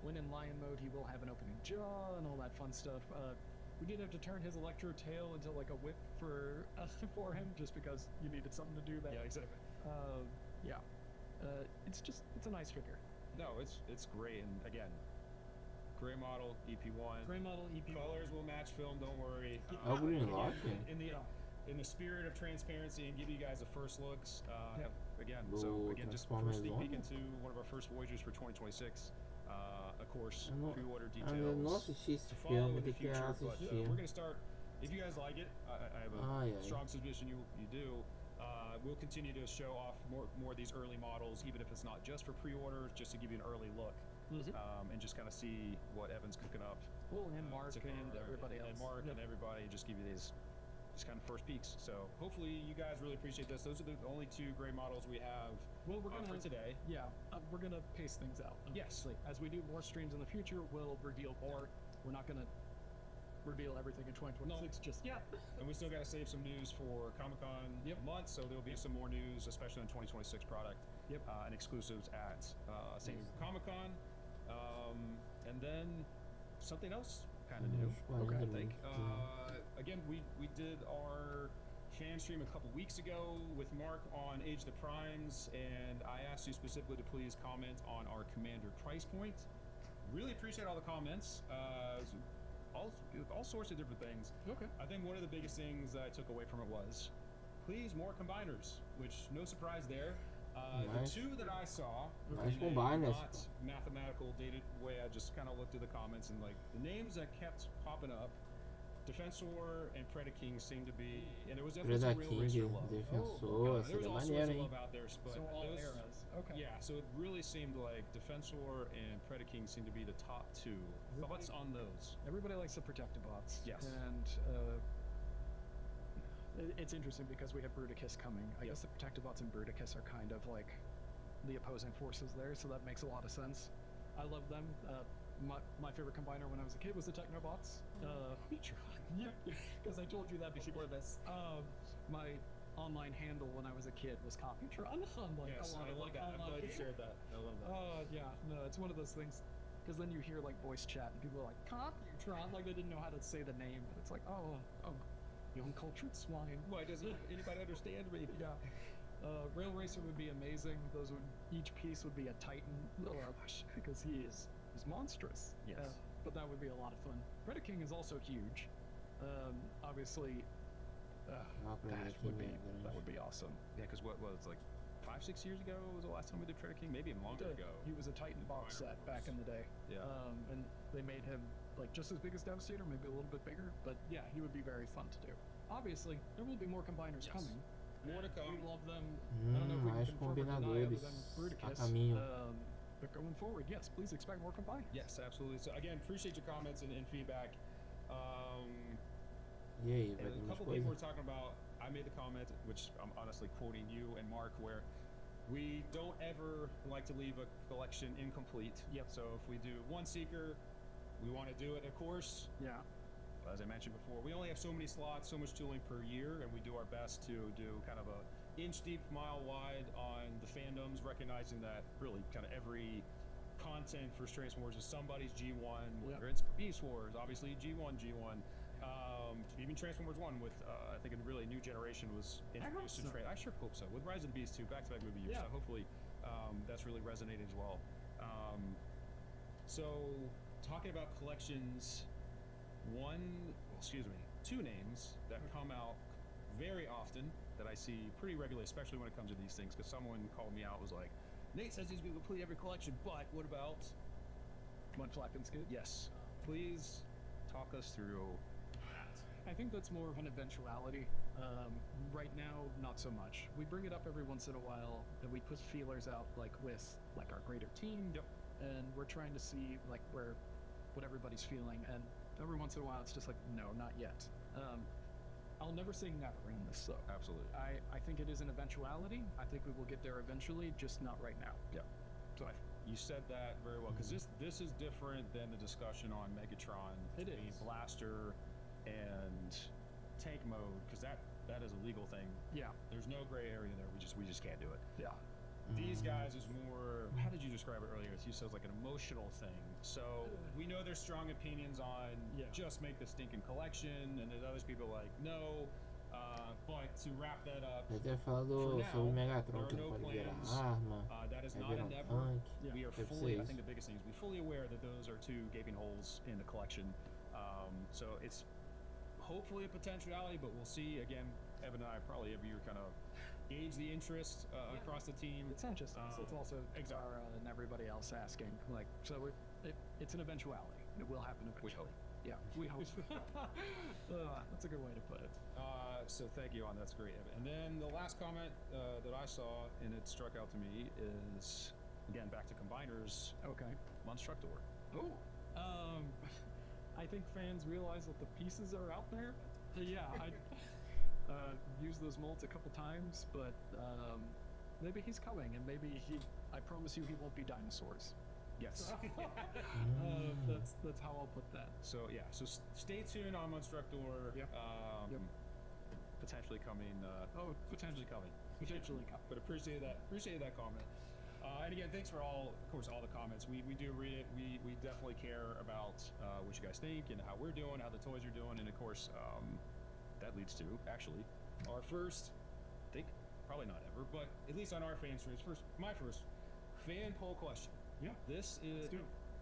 When in lion mode, he will have an opening jaw and all that fun stuff. We did have to turn his electro tail into like a whip for him, just because you needed something to do that. Yeah, exactly. It's a nice figure. No, it's great, and again, gray model EP1. Gray model EP. Colors will match film. Don't worry. Oh, we didn't Again, lock it. in the spirit of transparency and give you guys the first looks. Again, We'll just transform first as sneak well. peek into one of our first Voyagers for 2026. Of course, Eu não- pre-order Eu não details assisti esse to follow filme, in the tem que future, but assistir. we're gonna start. If you guys like it, I have a Ai, ai. strong suspicion you do. We'll continue to show off more of these early models, even if it's not just for pre-orders, just to give you an early look, and just kind of see what Evan's cooking up. Well, and Mark Takara and everybody else. and Mark Yep. and everybody, just give you these just kind of first peeks. So hopefully you guys really appreciate this. Those are the only two gray models we have Well, we're gonna for today. Yeah, we're gonna pace things out. Yes. Obviously. As we do more streams in the future, we'll reveal more. We're not gonna reveal everything in 2026 just yet. And we still got to save some news for Comic-Con month, so there'll be some more news, especially on 2026 product and exclusives at San Diego Comic-Con. And then something else kind of new, Okay. I think. Again, we did our fan stream a couple weeks ago with Mark on Age of the Primes, and I asked you specifically to please comment on our Commander price point. Really appreciate all the comments. All sorts of different things. Okay. I think one of the biggest things that I took away from it was, please, more combiners, which no surprise there. Nice. The two that I saw, Nice in a combiners. not mathematical dated way, I just kind of looked through the comments and like the names that kept popping up, Defensor and Predaking seemed to be, and there was definitely some real King, racer love. Defensor, There was seria all sorts maneiro, of hein? love out there, but So all those, eras. Okay. yeah, so it really seemed like Defensor and Predaking seemed to be the top two. Thoughts on those? Everybody likes the Protectobots. Yes. And it's interesting because we have Bruticus coming. I guess the Protectobots and Bruticus are kind of like the opposing forces there, so that makes a lot of sense. I love them. My favorite combiner when I was a kid was the Technobots. Yeah, because I told you that before this. My online handle when I was a kid was Copytron. On like Yes, a lot I of love like that. I'm online glad you games. shared that. I love that. Yeah, no, it's one of those things. Because then you hear like voice chat and people are like Computron, like they didn't know how to say the name, but it's like, oh, you uncultured swine. Why doesn't anybody understand me? Yeah. Rail Racer would be amazing. Each piece would be a Titan, because he's monstrous. Yes. But that would be a lot of fun. Predaking is also huge. Obviously, that would be awesome. Yeah, because what was like 5-6 years ago was the last time we did Predaking, maybe even longer ago. He was a Titan box set back in the day. Yeah. And they made him like just as big as Devastator, maybe a little bit bigger. But yeah, he would be very fun to do. Obviously, there will be more combiners coming. More to come. We love them. I don't know if we Mais can confirm or deny other combinadores than a Bruticus. caminho. But going forward, yes, please expect more combiners. Yes, absolutely. So again, appreciate your comments and feedback. E aí, vai And ter a mais couple people coisa? were talking about, I made the comment, which I'm honestly quoting you and Mark, where we don't ever like to leave a collection incomplete. Yep. So if we do one Seeker, we want to do it, of course. Yeah. As I mentioned before, we only have so many slots, so much tooling per year, and we do our best to do kind of a inch deep, mile wide on the fandoms, recognizing that really kind of every content for Strange Wars is somebody's G1, whether it's Beast Wars, obviously G1, even Transformers 1 with, I think a really new generation was introduced to I sure hope so. With Rise of the Beast 2, back-to-back movie years, so hopefully that's really resonated as well. So, talking about collections, two names that come out very often that I see pretty regularly, especially when it comes to these things, because someone called me out, was like, Nate says he's going to complete every collection, but what about Mudflap and Skid? Yes. Please talk us through that. I think that's more of an eventuality. Right now, not so much. We bring it up every once in a while, and we put feelers out, like with like our greater team, and we're trying to see like what everybody's feeling. And every once in a while, it's just like, no, not yet. I'll never say never in this, though. Absolutely. I think it is an eventuality. I think we will get there eventually, just not right now. Yeah. So you said that very well, because this is different than the discussion on Megatron being Blaster and tank mode, because that is a legal thing. Yeah. There's no gray area there. We just can't do it. Yeah. These guys is more, how did you describe it earlier? You said it's like an emotional thing. So we know there's strong opinions on just make the stinking collection, and there's others people like, no. But to wrap that up, Eu até falado sobre o Megatron, que ele pode virar arma, that is vai not virar a um never. tanque. We are Deve ser fully, I isso. think the biggest thing is we're fully aware that those are two gaping holes in the collection. So it's hopefully a potentiality, but we'll see. Again, Evan and I probably every year kind of gauge the interest across the team. It's not just us; it's also exactly. Tara and everybody else asking. Like, so it's an eventuality. It will happen eventually. We hope. Yeah, we hope. That's a good way to put it. So thank you on that's great. And then the last comment that I saw and it struck out to me is again back to combiners. Okay. Monstructor. Oh. I think fans realize that the pieces are out there. Yeah, I used those molds a couple times, but maybe he's coming, and maybe I promise you he won't be dinosaurs. Yes. That's how I'll put that. So yeah, so stay tuned on Monstructor. Yep. Yep. Potentially coming. Potentially coming. Potentially coming. But appreciate that comment. And again, thanks for all the comments. We do read it. We definitely care about what you guys think and how we're doing, how the toys are doing, and of course, that leads to actually our first, I think probably not ever, but at least on our fan streams, my first fan poll question. Yeah. This is.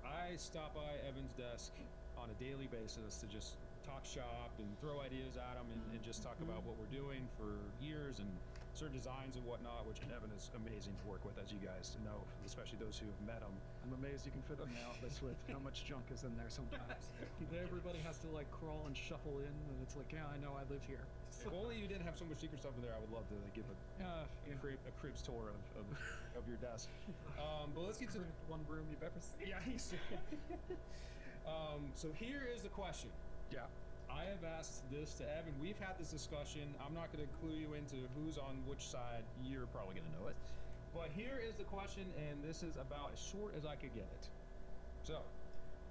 I stop by Evan's desk on a daily basis to just talk shop and throw ideas at him and just talk about what we're doing for years and certain designs and whatnot, which Evan is amazing to work with, as you guys know, especially those who have met him. I'm amazed you can fit in the office with how much junk is in there sometimes. Everybody has to like crawl and shuffle in, and it's like, yeah, I know, I live here. If only you didn't have so much secret stuff in there, I would love to give a cribs tour of your desk. But let's get to one room you've ever seen. Yeah, so here is the question. Yeah. I have asked this to Evan. We've had this discussion. I'm not going to clue you into who's on which side. You're probably going to know it. But here is the question, and this is about as short as I could get it. So,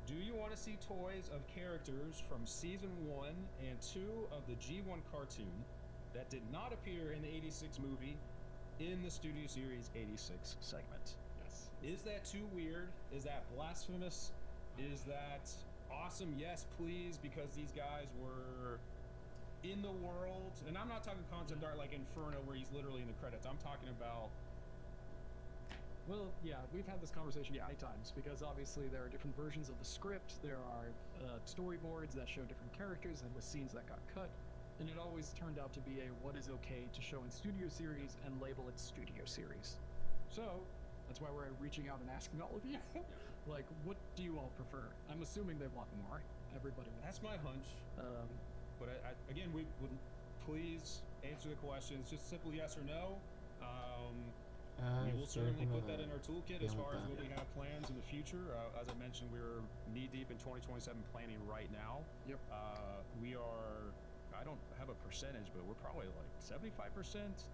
do you want to see toys of characters from Season 1 and 2 of the G1 cartoon that did not appear in the 86 movie in the Studio Series 86 segment? Yes. Is that too weird? Is that blasphemous? Is that awesome? Yes, please, because these guys were in the world. And I'm not talking concept art like Inferno where he's literally in the credits. I'm talking about... Well, yeah, we've had this conversation many times because obviously there are different versions of the script. There are storyboards that show different characters and the scenes that got cut. And it always turned out to be a what is okay to show in Studio Series and label it Studio Series. So that's why we're reaching out and asking all of you. Like, what do you all prefer? I'm assuming they want more. Everybody wants. That's my hunch. But again, we would please answer the questions. Just simple yes or no. We will certainly put that in our toolkit as far as what we have plans in the future. As I mentioned, we're knee-deep in 2027 planning right now. Yep. We are, I don't have a percentage, but we're probably like 75%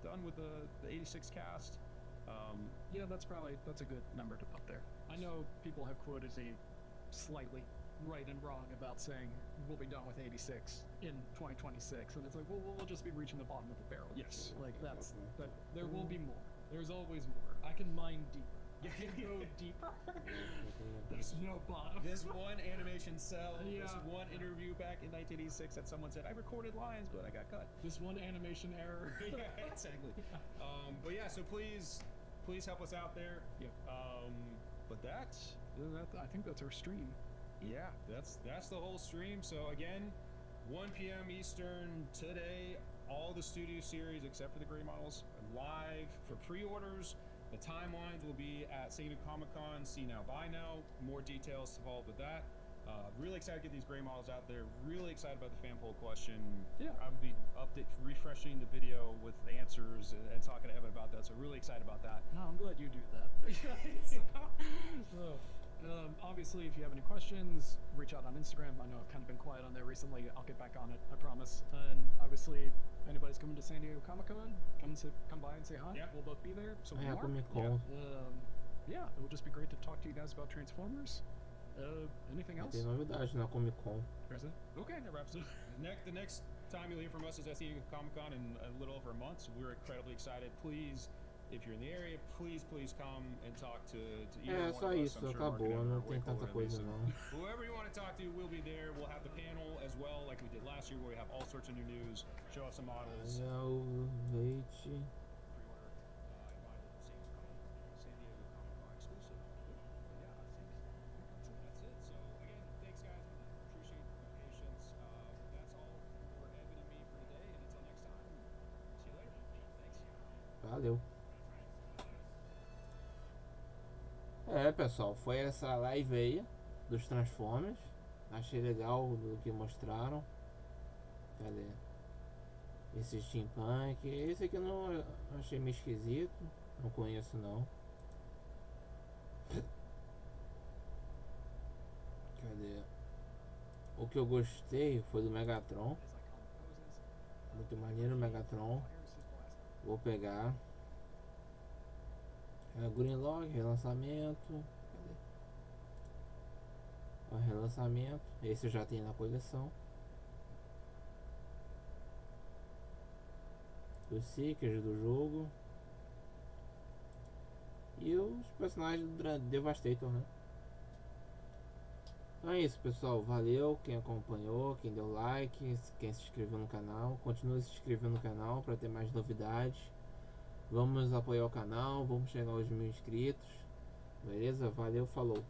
done with the 86 cast. Yeah, that's a good number to put there. I know people have quoted me slightly right and wrong about saying we'll be done with 86 in 2026, and it's like, well, we'll just be reaching the bottom of the barrel. Yes. Like that. There will be more. There's always more. I can mine deeper. I can go deeper. There's no bottom. This one animation cell, Yeah. this one interview back in 1986 that someone said, I recorded lines, but I got cut. This one animation error. Yeah, exactly. But yeah, so please help us out there. Yep. But I think that's our stream. Yeah, that's the whole stream. So again, 1 p.m. Eastern today, all the Studio Series except for the gray models are live for pre-orders. The timelines will be at San Diego Comic-Con. See now, buy now. More details to follow with that. Really excited to get these gray models out there. Really excited about the fan poll question. Yeah. I'll be refreshing the video with answers and talking to Evan about that. So really excited about that. No, I'm glad you do that. Obviously, if you have any questions, reach out on Instagram. I know I've kind of been quiet on there recently. I'll get back on it, I promise. And obviously, if anybody's coming to San Diego Comic-Con, come by and say hi. Yeah. We'll both be there. So Ja, Mark, kom ik call. yeah, it will just be great to talk to you guys about Transformers. Anything else? Tem novidade na Comic Con. There's it. Okay, that wraps it. The next time you'll hear from us is at San Diego Comic-Con in a little over a month. So we're incredibly excited. Please, if you're in the area, please come and talk to either one Só of us. isso, I'm sure acabou. Mark and Evan Não are way tem tanta cooler than me, coisa so não. whoever you want to talk to, we'll be there. We'll have the panel as well, like we did last year, where we have all sorts of new news, show off some models. Aproveite. Valeu. É, pessoal, foi essa live aí dos Transformers. Achei legal do que mostraram. Cadê? Esse steampunk. Esse aqui eu não achei meio esquisito. Não conheço não. Cadê? O que eu gostei foi do Megatron. Muito maneiro o Megatron. Vou pegar. Greenlock, relançamento. Cadê? Ó, relançamento. Esse eu já tenho na coleção. Os Seekers do jogo. E os personagens do Devastator, né? Então é isso, pessoal. Valeu quem acompanhou, quem deu like, quem se inscreveu no canal. Continue se inscrevendo no canal para ter mais novidades. Vamos apoiar o canal, vamos chegar aos 1000 inscritos. Beleza? Valeu, falou.